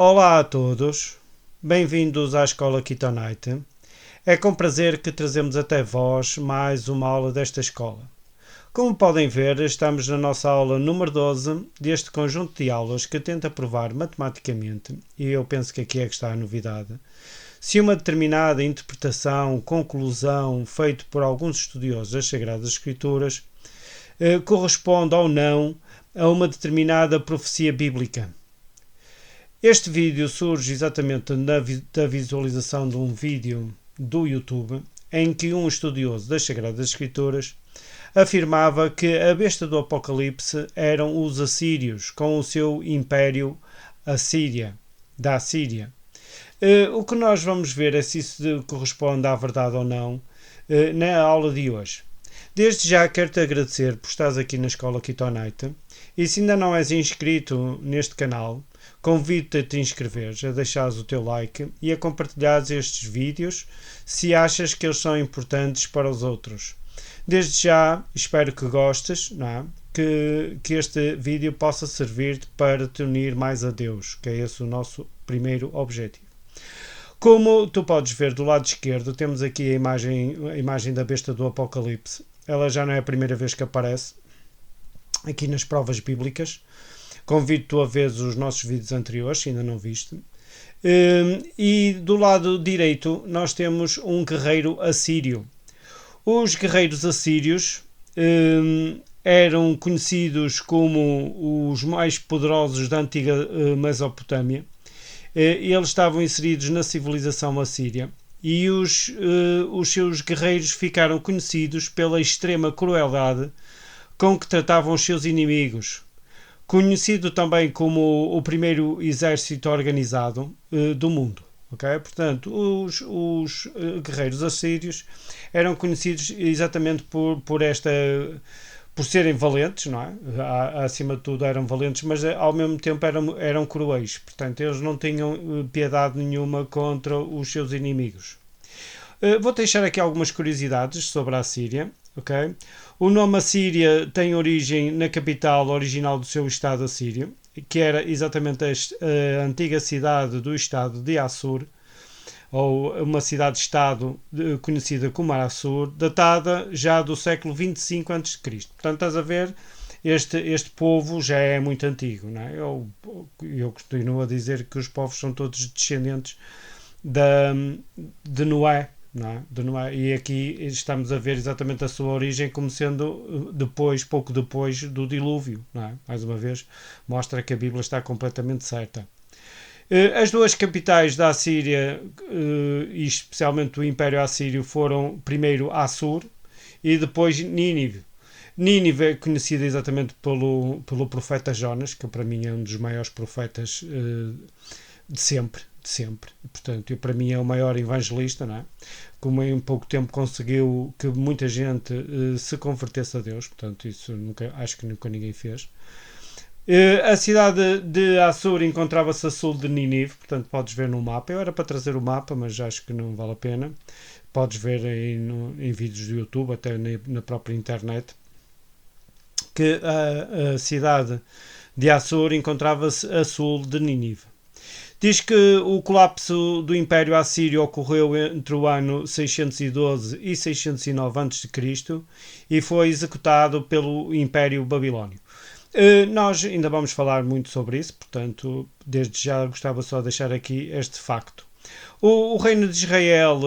Olá a todos, bem-vindos à Escola Kitonite. É com prazer que trazemos até vós mais uma aula desta escola. Como podem ver, estamos na nossa aula número 12 deste conjunto de aulas que tenta provar matematicamente, e eu penso que aqui é que está a novidade, se uma determinada interpretação, conclusão, feita por alguns estudiosos das Sagradas Escrituras, corresponde ou não a uma determinada profecia bíblica. Este vídeo surge exatamente da visualização de um vídeo do YouTube em que um estudioso das Sagradas Escrituras afirmava que a besta do Apocalipse eram os assírios com o seu império da Assíria. O que nós vamos ver é se isso corresponde à verdade ou não na aula de hoje. Desde já quero-te agradecer por estares aqui na Escola Kitonite e se ainda não és inscrito neste canal, convido-te a te inscreveres, a deixares o teu like e a compartilhares estes vídeos se achas que eles são importantes para os outros. Desde já espero que gostes, não é? Que este vídeo possa servir-te para te unir mais a Deus, que é esse o nosso primeiro objetivo. Como tu podes ver do lado esquerdo, temos aqui a imagem da besta do Apocalipse. Ela já não é a primeira vez que aparece aqui nas provas bíblicas. Convido-te a ver os nossos vídeos anteriores, se ainda não viste. E do lado direito nós temos um guerreiro assírio. Os guerreiros assírios eram conhecidos como os mais poderosos da antiga Mesopotâmia. Eles estavam inseridos na civilização assíria e os seus guerreiros ficaram conhecidos pela extrema crueldade com que tratavam os seus inimigos. Conhecido também como o primeiro exército organizado do mundo. Okay? Portanto, os guerreiros assírios eram conhecidos exatamente por serem valentes, não é? Acima de tudo eram valentes, mas ao mesmo tempo eram cruéis. Portanto, eles não tinham piedade nenhuma contra os seus inimigos. Vou deixar aqui algumas curiosidades sobre a Assíria. Okay? O nome Assíria tem origem na capital original do seu estado assírio, que era exatamente a antiga cidade do estado de Assur, ou uma cidade-estado conhecida como Assur, datada já do século 25 a.C. Portanto, estás a ver, este povo já é muito antigo. Não é? Eu continuo a dizer que os povos são todos descendentes de Noé. Não é? De Noé. E aqui estamos a ver exatamente a sua origem como sendo pouco depois do dilúvio. Não é? Mais uma vez, mostra que a Bíblia está completamente certa. As duas capitais da Assíria, e especialmente do Império Assírio, foram primeiro Assur e depois Nínive. Nínive é conhecida exatamente pelo profeta Jonas, que para mim é um dos maiores profetas de sempre. Portanto, para mim é o maior evangelista, não é? Como em pouco tempo conseguiu que muita gente se convertesse a Deus. Portanto, isso acho que nunca ninguém fez. A cidade de Assur encontrava-se a sul de Nínive, portanto podes ver no mapa. Eu era para trazer o mapa, mas acho que não vale a pena. Podes ver aí em vídeos do YouTube, até na própria internet, que a cidade de Assur encontrava-se a sul de Nínive. Diz que o colapso do Império Assírio ocorreu entre o ano 612 e 609 a.C. e foi executado pelo Império Babilónio. Nós ainda vamos falar muito sobre isso, portanto, desde já gostava só de deixar aqui este facto. O Reino de Israel,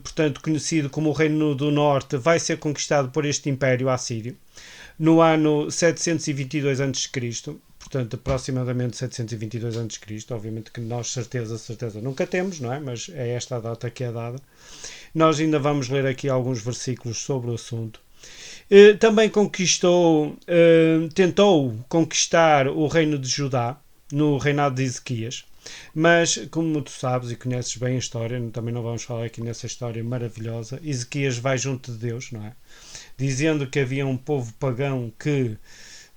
portanto conhecido como o Reino do Norte, vai ser conquistado por este Império Assírio no ano 722 a.C., portanto aproximadamente 722 a.C., obviamente que nós certeza nunca temos, não é? Mas é esta a data que é dada. Nós ainda vamos ler aqui alguns versículos sobre o assunto. Também tentou conquistar o reino de Judá no reinado de Ezequias, mas como tu sabes e conheces bem a história, também não vamos falar aqui nessa história maravilhosa, Ezequias vai junto de Deus, não é? Dizendo que havia um povo pagão que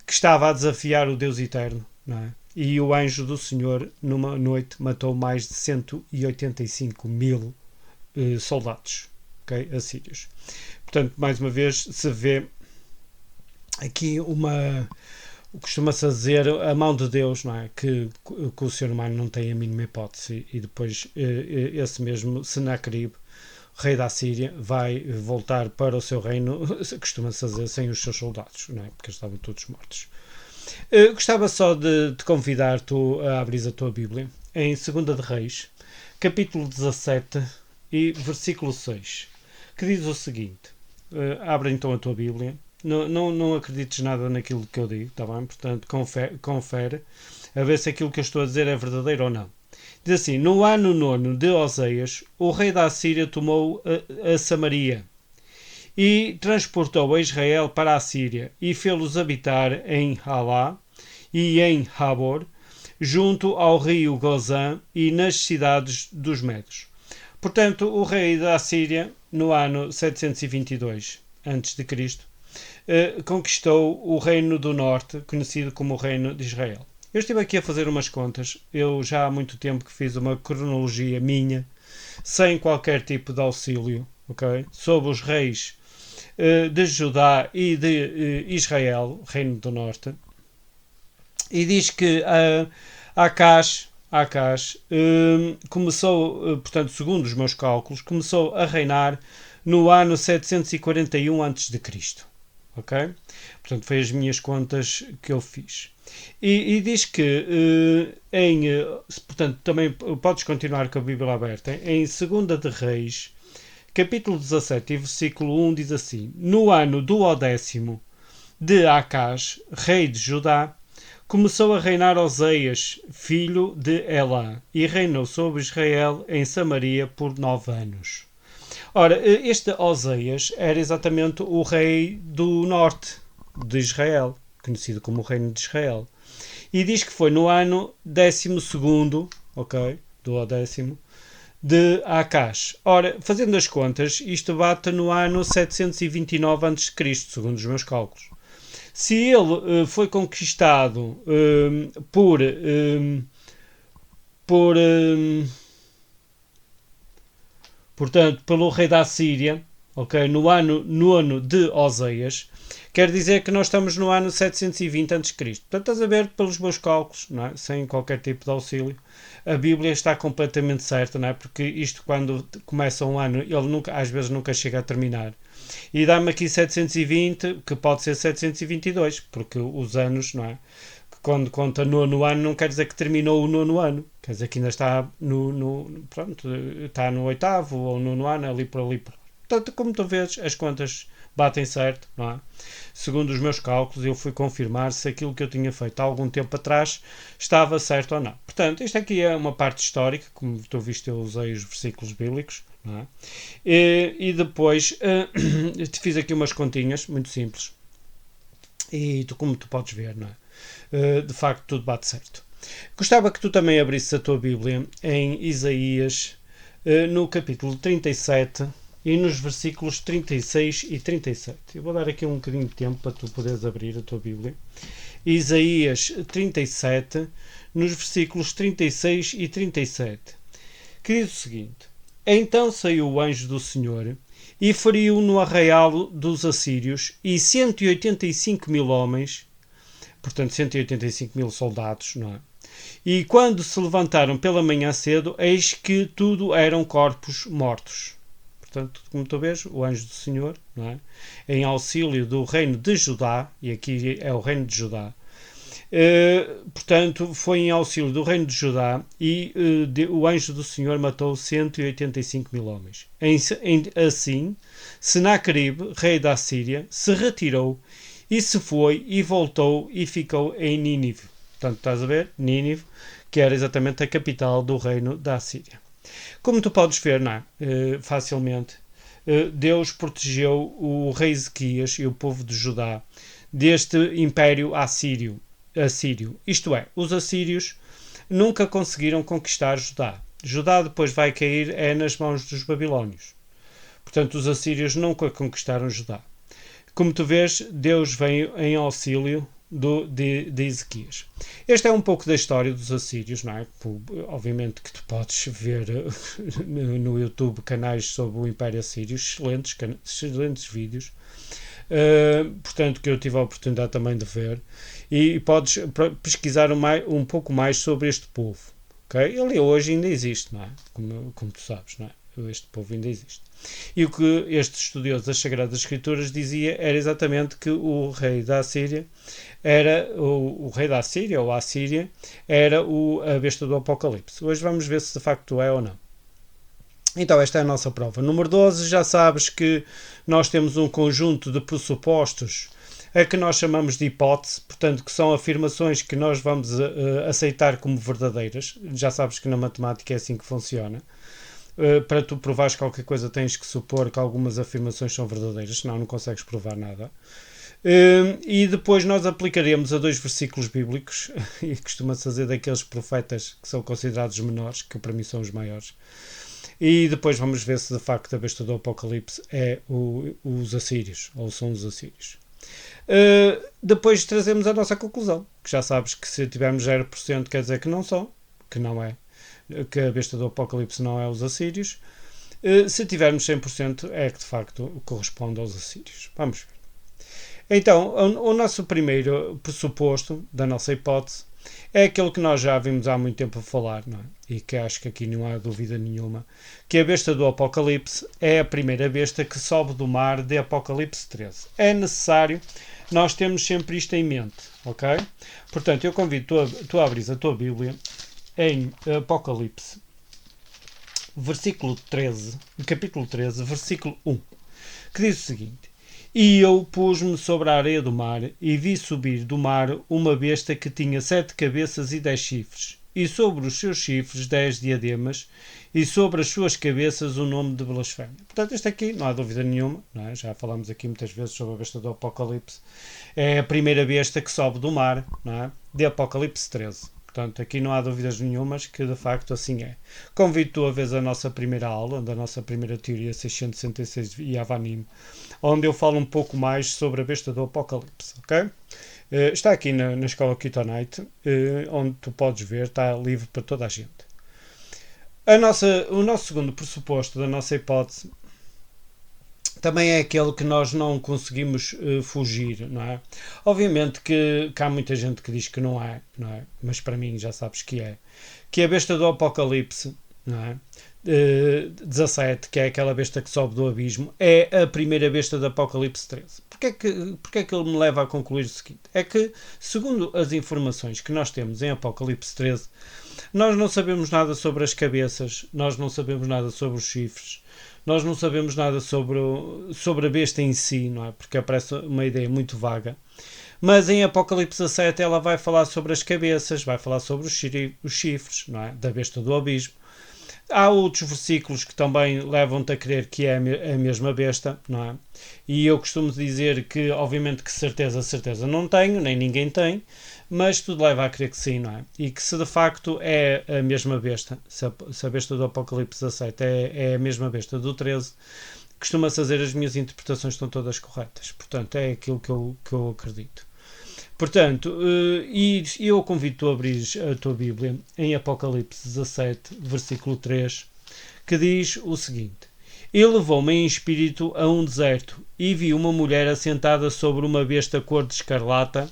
estava a desafiar o Deus eterno, não é? E o anjo do Senhor numa noite matou mais de 185 mil soldados, okay? Assírios. Portanto, mais uma vez se vê aqui costuma-se dizer a mão de Deus, não é? Que o ser humano não tem a mínima hipótese, e depois esse mesmo Senaqueribe, rei da Síria, vai voltar para o seu reino, costuma-se dizer, sem os seus soldados, não é? Porque eles estavam todos mortos. Gostava só de te convidar tu a abrir a tua Bíblia em 2 de Reis, capítulo 17 e versículo 6, que diz o seguinte. Abre então a tua Bíblia. Não acredites nada naquilo que eu digo, está bem? Portanto, confere a ver se aquilo que eu estou a dizer é verdadeiro ou não. Diz assim: no ano 9 de Oseias, o rei da Assíria tomou a Samaria e transportou a Israel para a Síria e fê-los habitar em Halá e em Habor, junto ao rio Gozã e nas cidades dos Medos. Portanto, o rei da Assíria, no ano 722 a.C., conquistou o reino do norte, conhecido como o reino de Israel. Eu estive aqui a fazer umas contas. Eu já há muito tempo que fiz uma cronologia minha, sem qualquer tipo de auxílio, okay, sobre os reis de Judá e de Israel, reino do norte. E diz que Acás começou, portanto, segundo os meus cálculos, começou a reinar no ano 741 a.C. Ok? Portanto, foi as minhas contas que eu fiz. E diz que portanto, também podes continuar com a Bíblia aberta. Em 2 de Reis, capítulo 17 e versículo 1 diz assim: no ano do 10º de Acás, rei de Judá, começou a reinar Oseias, filho de Elá, e reinou sobre Israel em Samaria por 9 anos. Ora, este Oseias era exatamente o rei do norte de Israel, conhecido como o reino de Israel. E diz que foi no ano 12º, ok, do 10º, de Acás. Ora, fazendo as contas, isto bate no ano 729 a.C., segundo os meus cálculos. Se ele foi conquistado portanto, pelo rei da Síria, okay, no ano 9 de Oseias, quer dizer que nós estamos no ano 720 a.C. Portanto, estás a ver, pelos meus cálculos, não é? Sem qualquer tipo de auxílio, a Bíblia está completamente certa, não é? Porque isto, quando começa um ano, ele às vezes nunca chega a terminar. E dá-me aqui 720, que pode ser 722, porque os anos, não é? Quando conta nono ano, não quer dizer que terminou o nono ano. Quer dizer que ainda está pronto, está no 8º ou 9º ano, ali por ali. Portanto, como tu vês, as contas batem certo, não é? Segundo os meus cálculos, eu fui confirmar se aquilo que eu tinha feito há algum tempo atrás estava certo ou não. Portanto, isto aqui é uma parte histórica, como tu viste, eu usei os versículos bíblicos, não é? E depois te fiz aqui umas continhas muito simples. E como tu podes ver, não é? De facto, tudo bate certo. Gostava que tu também abrisses a tua Bíblia em Isaías, no capítulo 37 e nos versículos 36 e 37. Eu vou dar aqui um bocadinho de tempo para tu poderes abrir a tua Bíblia. Isaías 37, nos versículos 36 e 37, que diz o seguinte: então saiu o anjo do Senhor e feriu no arraial dos assírios e 185.000 homens, portanto 185.000 soldados, não é? E quando se levantaram pela manhã cedo, eis que tudo eram corpos mortos. Portanto, como tu vês, o anjo do Senhor, não é? Em auxílio do reino de Judá, e aqui é o reino de Judá, portanto, foi em auxílio do reino de Judá e o anjo do Senhor matou 185.000 homens. Assim, Senaqueribe, rei da Síria, se retirou e se foi e voltou e ficou em Nínive. Portanto, estás a ver? Nínive, que era exatamente a capital do reino da Síria. Como tu podes ver, não é? Facilmente, Deus protegeu o rei Ezequias e o povo de Judá deste império assírio. Isto é, os assírios nunca conseguiram conquistar Judá. Judá depois vai cair nas mãos dos babilónios. Portanto, os assírios nunca conquistaram Judá. Como tu vês, Deus veio em auxílio de Ezequias. Esta é um pouco da história dos assírios, não é? Obviamente que tu podes ver no YouTube canais sobre o Império Assírio, excelentes vídeos. portanto, que eu tive a oportunidade também de ver, e podes pesquisar um pouco mais sobre este povo. Okay? Ele hoje ainda existe, não é? Como tu sabes, não é? Este povo ainda existe. E o que este estudioso das Sagradas Escrituras dizia era exatamente que o rei da Assíria era o rei da Assíria, ou a Assíria, era a besta do Apocalipse. Hoje vamos ver se de facto é ou não. Então, esta é a nossa prova. Número 12, já sabes que nós temos um conjunto de pressupostos a que nós chamamos de hipótese, portanto, que são afirmações que nós vamos aceitar como verdadeiras. Já sabes que na matemática é assim que funciona. Para tu provares qualquer coisa tens que supor que algumas afirmações são verdadeiras, senão não consegues provar nada. E depois nós aplicaremos a 2 versículos bíblicos, e costuma-se fazer daqueles profetas que são considerados menores, que para mim são os maiores. E depois vamos ver se de facto a besta do Apocalipse é os assírios, ou são os assírios. Depois trazemos a nossa conclusão, que já sabes que se tivermos 0% quer dizer que não são, que não é, que a besta do Apocalipse não é os assírios. Se tivermos 100% é que de facto corresponde aos assírios. Vamos ver. Então, o nosso primeiro pressuposto da nossa hipótese é aquele que nós já vimos há muito tempo a falar, não é? E que acho que aqui não há dúvida nenhuma, que a besta do Apocalipse é a primeira besta que sobe do mar de Apocalipse 13. É necessário nós termos sempre isto em mente, ok? Portanto, eu convido tu a abrir a tua Bíblia em Apocalipse, versículo 13, capítulo 13, versículo 1, que diz o seguinte: E eu pus-me sobre a areia do mar, e vi subir do mar uma besta que tinha 7 cabeças e 10 chifres, e sobre os seus chifres 10 diademas, e sobre as suas cabeças o nome de blasfémia. Portanto, este aqui, não há dúvida nenhuma, não é? Já falamos aqui muitas vezes sobre a besta do Apocalipse, é a primeira besta que sobe do mar, não é? De Apocalipse 13. Portanto, aqui não há dúvidas nenhumas que de facto assim é. Convido-te a ver a nossa primeira aula, da nossa primeira teoria 666 e Avanim, onde eu falo um pouco mais sobre a besta do Apocalipse, ok? Está aqui na escola Kitonite, onde tu podes ver, está livre para toda a gente. O nosso segundo pressuposto da nossa hipótese também é aquele que nós não conseguimos fugir, não é? Obviamente que há muita gente que diz que não é, mas para mim já sabes que é. Que a besta do Apocalipse, não é? 17, que é aquela besta que sobe do abismo, é a primeira besta do Apocalipse 13. Porquê é que ele me leva a concluir o seguinte? É que, segundo as informações que nós temos em Apocalipse 13, nós não sabemos nada sobre as cabeças, nós não sabemos nada sobre os chifres, nós não sabemos nada sobre a besta em si, não é? Porque aparece uma ideia muito vaga. Mas em Apocalipse 17 ela vai falar sobre as cabeças, vai falar sobre os chifres, não é? Da besta do abismo. Há outros versículos que também levam-te a crer que é a mesma besta, não é? E eu costumo dizer que, obviamente, que certeza não tenho, nem ninguém tem, mas tudo leva a crer que sim, não é? E que se de facto é a mesma besta, se a besta do Apocalipse 17 é a mesma besta do 13, costuma-se fazer as minhas interpretações estão todas corretas. Portanto, é aquilo que eu acredito. Portanto, e eu convido-te a abrir a tua Bíblia em Apocalipse 17, versículo 3, que diz o seguinte: E levou-me em espírito a um deserto, e vi uma mulher assentada sobre uma besta cor de escarlata,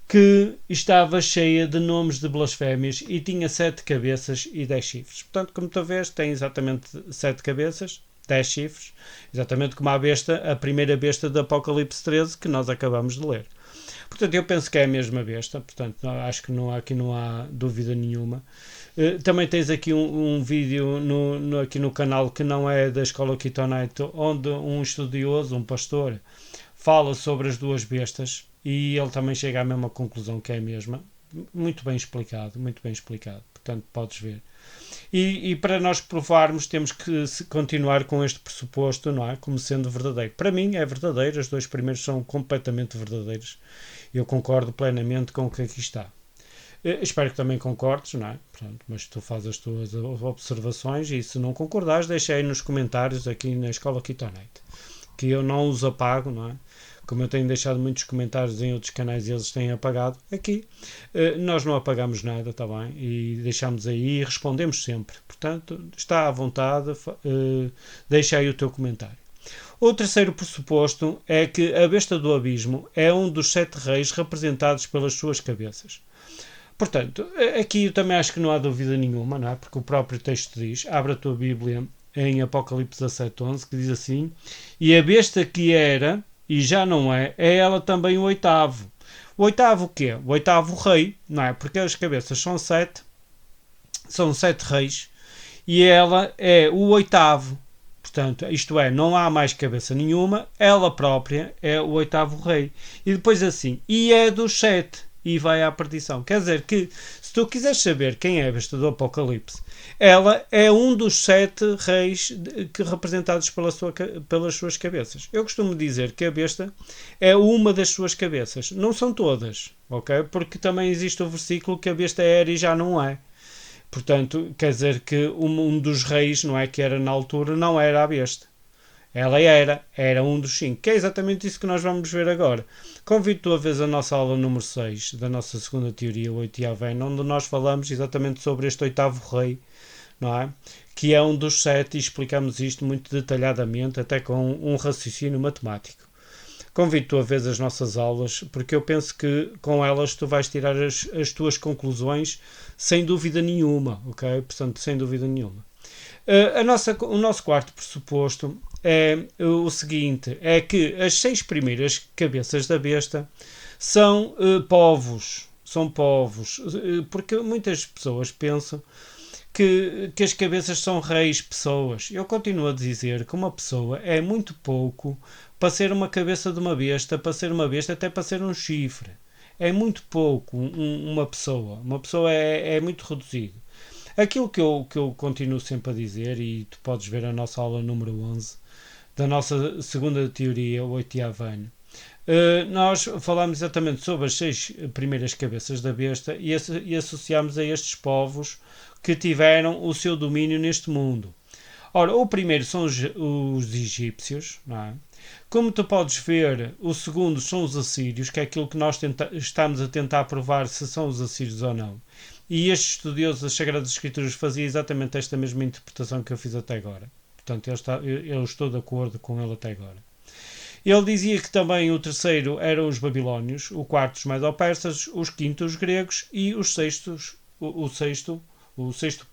que estava cheia de nomes de blasfémias e tinha 7 cabeças e 10 chifres. Portanto, como tu vês, tem exatamente 7 cabeças, 10 chifres, exatamente como a primeira besta do Apocalipse 13 que nós acabamos de ler. Portanto, eu penso que é a mesma besta, portanto, acho que aqui não há dúvida nenhuma. Também tens aqui um vídeo aqui no canal que não é da Escola Kitonite, onde um estudioso, um pastor, fala sobre as duas bestas e ele também chega à mesma conclusão, que é a mesma. Muito bem explicado, portanto, podes ver. E para nós provarmos temos que continuar com este pressuposto, não é? Como sendo verdadeiro. Para mim é verdadeiro, os dois primeiros são completamente verdadeiros. Eu concordo plenamente com o que aqui está. Espero que também concordes, não é? Pronto, mas tu fazes as tuas observações e se não concordares, deixa aí nos comentários aqui na Escola Kitonite, que eu não os apago, não é? Como eu tenho deixado muitos comentários em outros canais e eles têm apagado, aqui nós não apagamos nada, está bem? E deixamos aí e respondemos sempre. Portanto, está à vontade, deixa aí o teu comentário. O terceiro pressuposto é que a besta do abismo é um dos 7 reis representados pelas suas cabeças. Portanto, aqui eu também acho que não há dúvida nenhuma, não é? Porque o próprio texto diz, abre a tua Bíblia em Apocalipse 17:11, que diz assim: e a besta que era e já não é ela também o oitavo. O oitavo o quê? O oitavo rei, não é? Porque as cabeças são 7 reis, e ela é o oitavo. Portanto, isto é, não há mais cabeça nenhuma, ela própria é o oitavo rei. E depois assim, e é dos 7, e vai à perdição. Quer dizer que, se tu quiseres saber quem é a besta do Apocalipse, ela é um dos 7 reis representados pelas suas cabeças. Eu costumo dizer que a besta é uma das suas cabeças. Não são todas, ok? Porque também existe o versículo que a besta era e já não é. Portanto, quer dizer que um dos reis, não é, que era na altura, não era a besta. Ela era um dos 5, que é exatamente isso que nós vamos ver agora. Convido-te a ver a nossa aula número 6 da nossa segunda teoria, o Oitiavén, onde nós falamos exatamente sobre este oitavo rei, não é? Que é um dos 7 e explicamos isto muito detalhadamente, até com um raciocínio matemático. Convido-te a ver as nossas aulas, porque eu penso que com elas tu vais tirar as tuas conclusões sem dúvida nenhuma, ok? Portanto, sem dúvida nenhuma. O nosso quarto pressuposto é o seguinte, é que as 6 primeiras cabeças da besta são povos, porque muitas pessoas pensam que as cabeças são reis, pessoas. Eu continuo a dizer que uma pessoa é muito pouco para ser uma cabeça de uma besta, para ser uma besta, até para ser um chifre. É muito pouco uma pessoa. Uma pessoa é muito reduzido. Aquilo que eu continuo sempre a dizer, e tu podes ver a nossa aula número 11, da nossa segunda teoria, o Oitiaván, nós falamos exatamente sobre as 6 primeiras cabeças da besta e associamos a estes povos que tiveram o seu domínio neste mundo. Ora, o primeiro são os egípcios, não é? Como tu podes ver, o segundo são os assírios, que é aquilo que nós estamos a tentar provar se são os assírios ou não. E este estudioso das Sagradas Escrituras fazia exatamente esta mesma interpretação que eu fiz até agora. Portanto, eu estou de acordo com ele até agora. Ele dizia que também o terceiro eram os babilónios, o quarto os medo-persas, os quintos os gregos e o sexto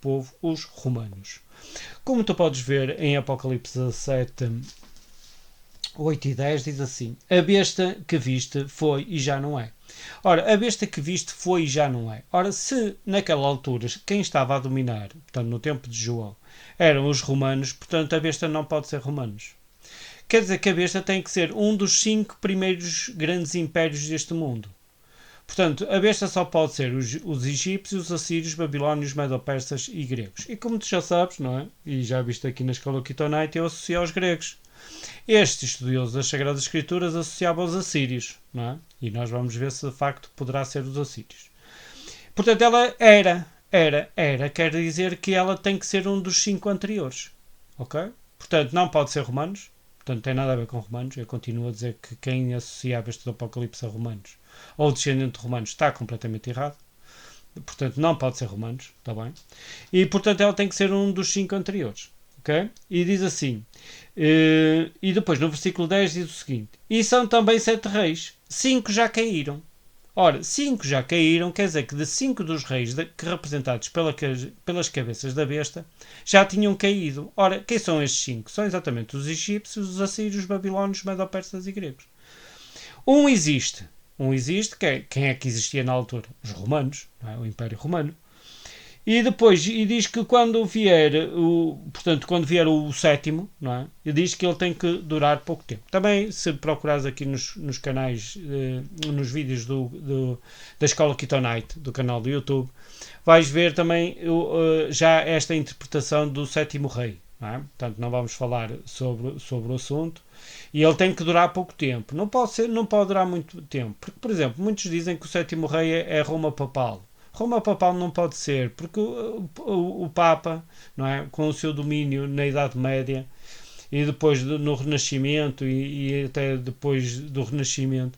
povo, os romanos. Como tu podes ver em Apocalipse 17, 8 e 10 diz assim: a besta que viste foi e já não é. Ora, a besta que viste foi e já não é. Ora, se naquela altura quem estava a dominar, portanto no tempo de João, eram os romanos, portanto a besta não pode ser romanos. Quer dizer que a besta tem que ser um dos 5 primeiros grandes impérios deste mundo. Portanto, a besta só pode ser os egípcios, os assírios, babilónios, medo-persas e gregos. E como tu já sabes, não é? E já viste aqui na escola Kitonite, eu associo aos gregos. Este estudioso das Sagradas Escrituras associava aos assírios, não é? E nós vamos ver se de facto poderá ser os assírios. Portanto, ela quer dizer que ela tem que ser um dos 5 anteriores, ok? Portanto, não pode ser romanos, portanto, tem nada a ver com romanos. Eu continuo a dizer que quem associa a besta do Apocalipse a romanos ou descendente de romanos está completamente errado. Portanto, não pode ser romanos, está bem? E, portanto, ela tem que ser um dos 5 anteriores, ok? E diz assim, e depois no versículo 10 diz o seguinte: e são também 7 reis, 5 já caíram. Ora, 5 já caíram, quer dizer que de 5 dos reis que representados pelas cabeças da besta já tinham caído. Ora, quem são estes 5? São exatamente os egípcios, os assírios, os babilónios, os medo-persas e gregos. Um existe, quem é que existia na altura? Os romanos, não é? O Império Romano. E depois diz que quando vier o sétimo, não é? E diz que ele tem que durar pouco tempo. Também, se procurares aqui nos canais, nos vídeos da Escola Kitonite, do canal do YouTube, vais ver também já esta interpretação do sétimo rei. Não é? Portanto, não vamos falar sobre o assunto. E ele tem que durar pouco tempo. Não pode durar muito tempo. Porque, por exemplo, muitos dizem que o sétimo rei é Roma papal. Roma papal não pode ser, porque o Papa, não é, com o seu domínio na Idade Média e depois no Renascimento e até depois do Renascimento,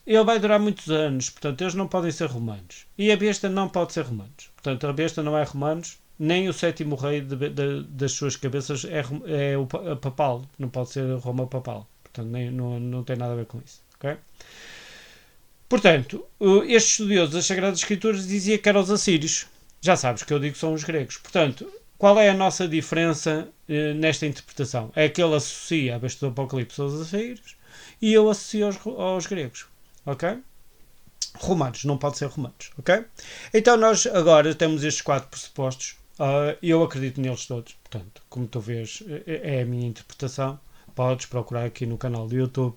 ele vai durar muitos anos, portanto eles não podem ser romanos. E a besta não pode ser romanos. Portanto a besta não é romanos, nem o sétimo rei das suas cabeças é o papal, não pode ser Roma papal. Portanto, não tem nada a ver com isso. Okay? Portanto, este estudioso das Sagradas Escrituras dizia que eram os assírios. Já sabes que eu digo que são os gregos. Portanto, qual é a nossa diferença nesta interpretação? É que ele associa a besta do Apocalipse aos assírios e eu associo aos gregos. Ok? Romanos, não pode ser romanos. Ok? Então nós agora temos estes 4 pressupostos. Eu acredito neles todos. Portanto, como tu vês, é a minha interpretação. Podes procurar aqui no canal do YouTube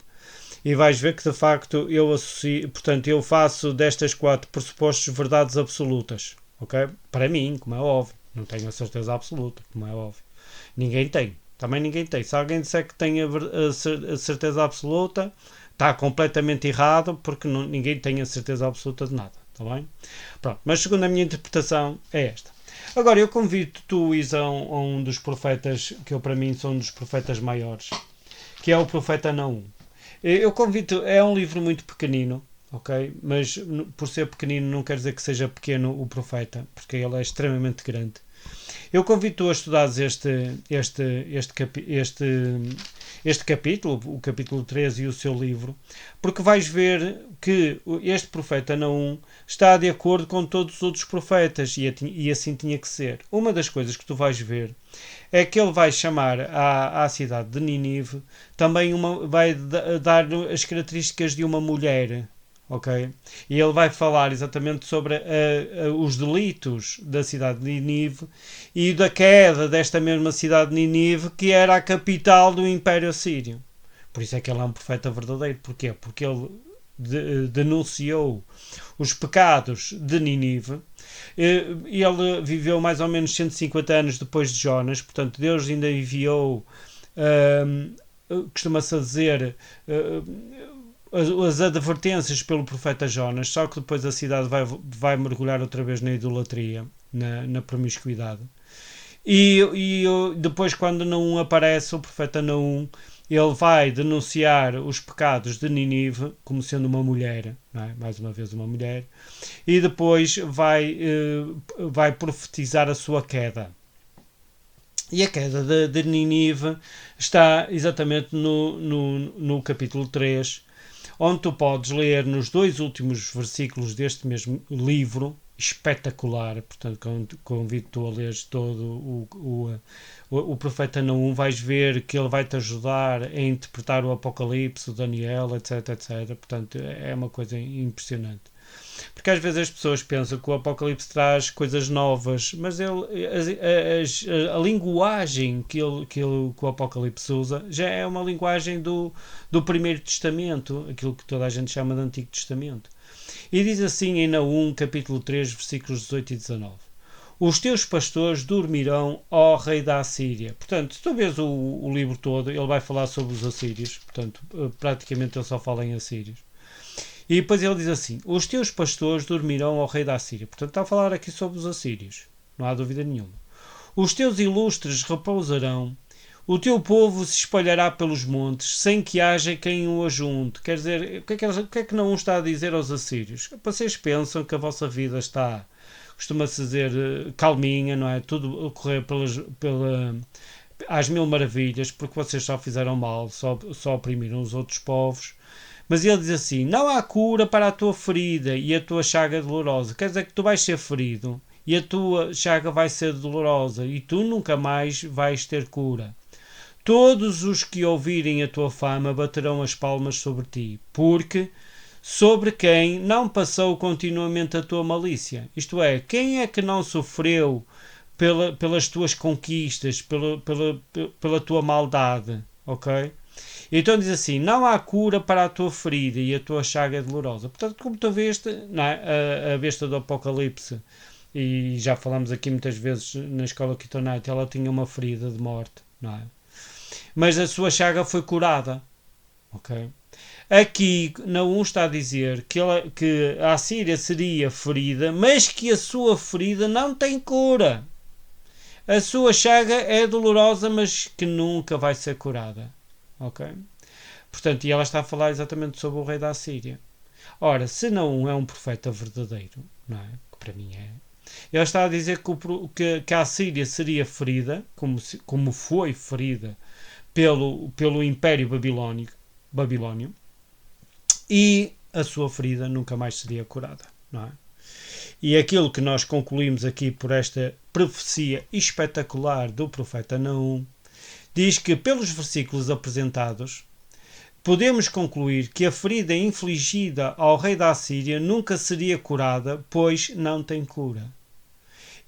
e vais ver que de facto eu associo, portanto, eu faço destas 4 pressupostos verdades absolutas. Ok? Para mim, como é óbvio. Não tenho a certeza absoluta, como é óbvio. Ninguém tem. Também ninguém tem. Se alguém disser que tem a certeza absoluta, está completamente errado, porque ninguém tem a certeza absoluta de nada. Está bem? Pronto. Mas segundo a minha interpretação, é esta. Agora, eu convido tu a um dos profetas, que eu para mim são um dos profetas maiores, que é o profeta Naum. Eu convido, é um livro muito pequenino, ok? Mas por ser pequenino não quer dizer que seja pequeno o profeta, porque ele é extremamente grande. Eu convido-te a estudares este capítulo, o capítulo 13 e o seu livro, porque vais ver que este profeta Naum está de acordo com todos os outros profetas e assim tinha que ser. Uma das coisas que tu vais ver é que ele vai chamar à cidade de Nínive também vai dar as características de uma mulher. Ok? E ele vai falar exatamente sobre os delitos da cidade de Nínive e da queda desta mesma cidade de Nínive, que era a capital do Império Assírio. Por isso é que ele é um profeta verdadeiro. Porquê? Porque ele denunciou os pecados de Nínive. Ele viveu mais ou menos 150 anos depois de Jonas, portanto Deus ainda enviou, costuma-se dizer, as advertências pelo profeta Jonas, só que depois a cidade vai mergulhar outra vez na idolatria, na promiscuidade. E depois, quando Naum aparece, o profeta Naum, ele vai denunciar os pecados de Nínive como sendo uma mulher, não é? Mais uma vez uma mulher, e depois vai profetizar a sua queda. E a queda de Nínive está exatamente no capítulo 3, onde tu podes ler nos 2 últimos versículos deste mesmo livro, espetacular, portanto convido-te a ler todo o profeta Naum, vais ver que ele vai-te ajudar a interpretar o Apocalipse, o Daniel, etc, etc, portanto é uma coisa impressionante. Porque às vezes as pessoas pensam que o Apocalipse traz coisas novas, mas a linguagem que o Apocalipse usa já é uma linguagem do Primeiro Testamento, aquilo que toda a gente chama de Antigo Testamento. E diz assim em Naum, capítulo 3, versículos 18 e 19. Os teus pastores dormirão, ó rei da Assíria. Portanto, se tu vês o livro todo, ele vai falar sobre os assírios. Portanto, praticamente ele só fala em assírios. E depois ele diz assim: os teus pastores dormirão ao rei da Assíria. Portanto, está a falar aqui sobre os assírios. Não há dúvida nenhuma. Os teus ilustres repousarão. O teu povo se espalhará pelos montes, sem que haja quem o ajunte. Quer dizer, o que é que não está a dizer aos assírios? Vocês pensam que a vossa vida está, costuma-se dizer, calminha, não é? Tudo a correr às mil maravilhas, porque vocês só fizeram mal, só oprimiram os outros povos. Mas ele diz assim: não há cura para a tua ferida e a tua chaga dolorosa. Quer dizer que tu vais ser ferido e a tua chaga vai ser dolorosa e tu nunca mais vais ter cura. Todos os que ouvirem a tua fama baterão as palmas sobre ti, porque sobre quem não passou continuamente a tua malícia. Isto é, quem é que não sofreu pelas tuas conquistas, pela tua maldade, ok? Então diz assim: não há cura para a tua ferida e a tua chaga é dolorosa. Portanto, como tu veste, não é? A besta do Apocalipse, e já falamos aqui muitas vezes na escola Kitonite, ela tinha uma ferida de morte, não é? Mas a sua chaga foi curada, ok? Aqui Naum está a dizer que a Assíria seria ferida, mas que a sua ferida não tem cura. A sua chaga é dolorosa, mas que nunca vai ser curada. Ok? Portanto, e ela está a falar exatamente sobre o rei da Assíria. Ora, se não é um profeta verdadeiro, não é? Que para mim é, Ele está a dizer que a Assíria seria ferida, como foi ferida pelo Império Babilónio, e a sua ferida nunca mais seria curada, não é? E aquilo que nós concluímos aqui por esta profecia espetacular do profeta Naum, diz que pelos versículos apresentados podemos concluir que a ferida infligida ao rei da Assíria nunca seria curada, pois não tem cura.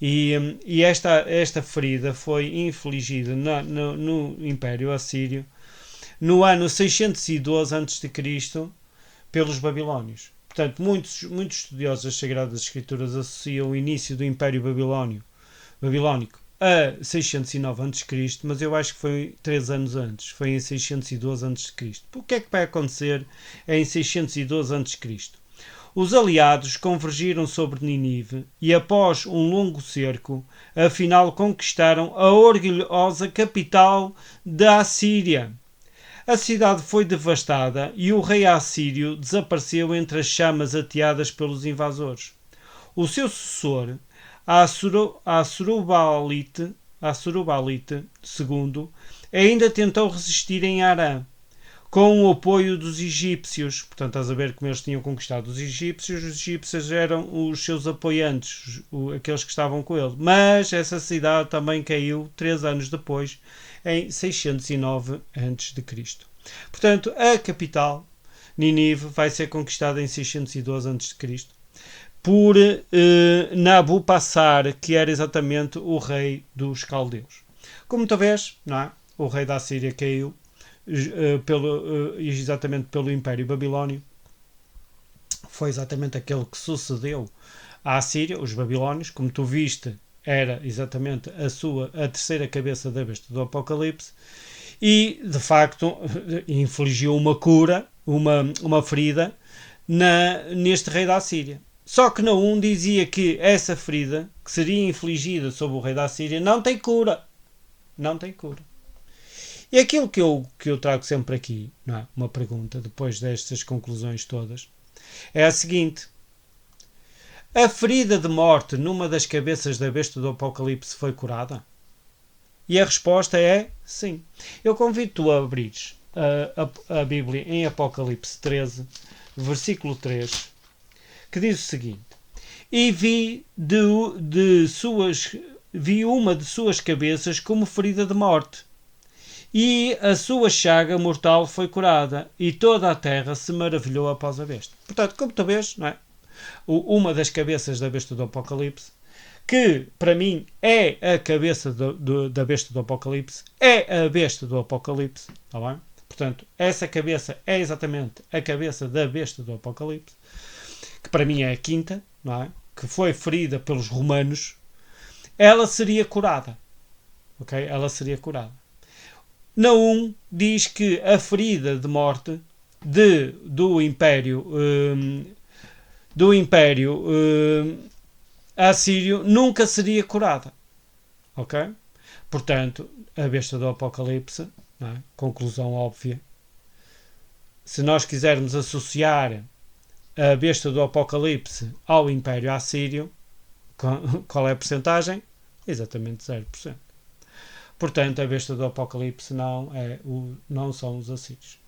E esta ferida foi infligida no Império Assírio no ano 612 a.C. pelos babilónios. Portanto, muitos estudiosos das Sagradas Escrituras associam o início do Império Babilónico a 609 a.C., mas eu acho que foi 3 anos antes, foi em 612 a.C. O que é que vai acontecer em 612 a.C.? Os aliados convergiram sobre Nínive e, após um longo cerco, afinal conquistaram a orgulhosa capital da Assíria. A cidade foi devastada e o rei assírio desapareceu entre as chamas ateadas pelos invasores. O seu sucessor, Assurbalite II, ainda tentou resistir em Arã, com o apoio dos egípcios. Portanto, estás a ver como eles tinham conquistado os egípcios eram os seus apoiantes, aqueles que estavam com ele. Mas essa cidade também caiu 3 anos depois, em 609 a.C. Portanto, a capital, Nínive, vai ser conquistada em 612 a.C. por Nabupassar, que era exatamente o rei dos caldeus. Como tu vês, não é? O rei da Síria caiu exatamente pelo Império Babilónio. Foi exatamente aquele que sucedeu à Síria, os babilónios. Como tu viste, era exatamente a terceira cabeça da besta do Apocalipse, e de facto infligiu uma cura, uma ferida neste rei da Síria. Só que Naum dizia que essa ferida que seria infligida sobre o rei da Síria não tem cura. Não tem cura. E aquilo que eu trago sempre aqui, não é? Uma pergunta, depois destas conclusões todas, é a seguinte: a ferida de morte numa das cabeças da besta do Apocalipse foi curada? E a resposta é sim. Eu convido-te a abrires a Bíblia em Apocalipse 13, versículo 3, que diz o seguinte: e vi uma de suas cabeças como ferida de morte, e a sua chaga mortal foi curada, e toda a terra se maravilhou após a besta. Portanto, como tu vês, não é? Uma das cabeças da besta do Apocalipse, que para mim é a cabeça da besta do Apocalipse, é a besta do Apocalipse, está bem? Portanto, essa cabeça é exatamente a cabeça da besta do Apocalipse, que para mim é a quinta, não é? Que foi ferida pelos romanos. Ela seria curada, ok? Ela seria curada. Naum diz que a ferida de morte do Império assírio nunca seria curada, ok? Portanto, a besta do Apocalipse, não é? Conclusão óbvia, se nós quisermos associar a besta do Apocalipse ao Império Assírio, qual é a percentagem? Exatamente 0%. Portanto, a besta do Apocalipse não são os assírios.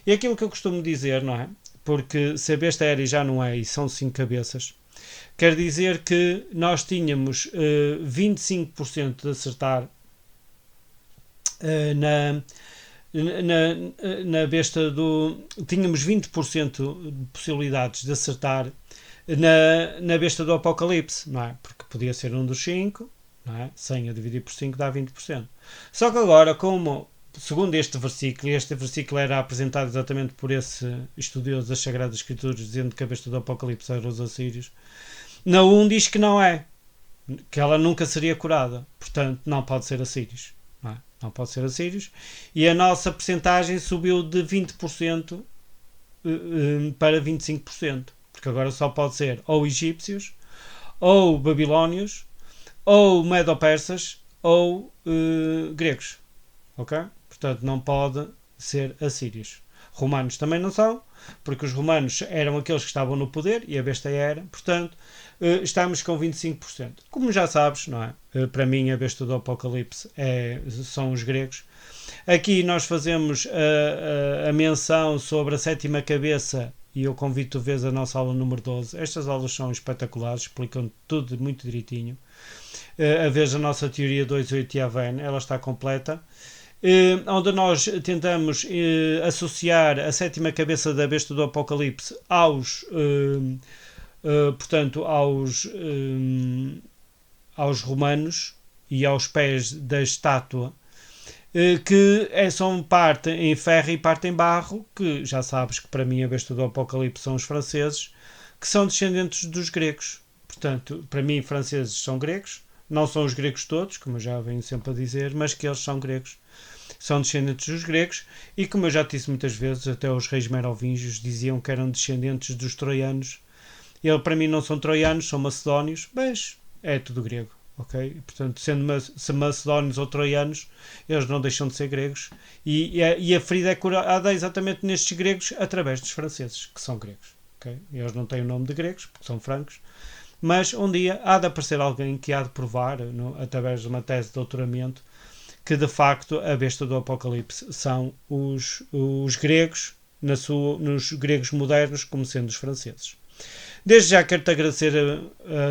E aquilo que eu costumo dizer, não é? Porque se a besta era e já não é, e são 5 cabeças, quer dizer que nós tínhamos 25% de acertar na besta do... Tínhamos 20% de possibilidades de acertar na besta do Apocalipse, não é? Porque podia ser um dos 5, não é? 100 a dividir por 5 dá 20%. Só que agora, segundo este versículo era apresentado exatamente por esse estudioso das Sagradas Escrituras, dizendo que a besta do Apocalipse era os assírios, Naum diz que não é, que ela nunca seria curada, portanto não pode ser assírios, não pode ser assírios, e a nossa percentagem subiu de 20% para 25%, porque agora só pode ser ou egípcios, ou babilónios, ou medo-persas, ou gregos, ok? Portanto não pode ser assírios. Romanos também não são, porque os romanos eram aqueles que estavam no poder e a besta era, portanto, estamos com 25%. Como já sabes, não é? Para mim, a besta do Apocalipse são os gregos. Aqui nós fazemos a menção sobre a sétima cabeça e eu convido a ver a nossa aula número 12. Estas aulas são espetaculares, explicam tudo muito direitinho. A ver a nossa teoria 2.8 e a VEN, ela está completa. Onde nós tentamos associar a sétima cabeça da besta do Apocalipse portanto, aos romanos e aos pés da estátua, que são parte em ferro e parte em barro, que já sabes que para mim a besta do Apocalipse são os franceses, que são descendentes dos gregos. Portanto, para mim franceses são gregos, não são os gregos todos, como eu já venho sempre a dizer, mas que eles são gregos. São descendentes dos gregos e, como eu já disse muitas vezes, até os reis merovingios diziam que eram descendentes dos troianos. Eles, para mim, não são troianos, são macedónios, mas é tudo grego. Okay? Portanto, sendo macedónios ou troianos, eles não deixam de ser gregos. E a ferida é curada exatamente nestes gregos através dos franceses, que são gregos. Okay? Eles não têm o nome de gregos, porque são francos. Mas um dia há de aparecer alguém que há de provar, através de uma tese de doutoramento, que de facto a besta do Apocalipse são os gregos, nos gregos modernos, como sendo os franceses. Desde já quero-te agradecer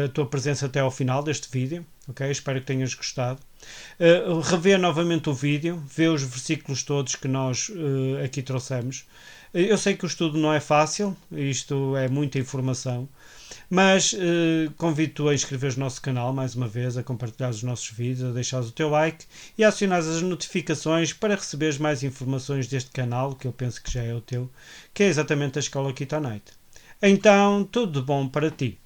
a tua presença até ao final deste vídeo, okay? Espero que tenhas gostado. Rever novamente o vídeo, ver os versículos todos que nós aqui trouxemos. Eu sei que o estudo não é fácil, isto é muita informação, mas convido-te a inscreveres no nosso canal mais uma vez, a compartilhar os nossos vídeos, a deixares o teu like e a acionares as notificações para receberes mais informações deste canal, que eu penso que já é o teu, que é exatamente a Escola Kitanite. Então, tudo de bom para ti.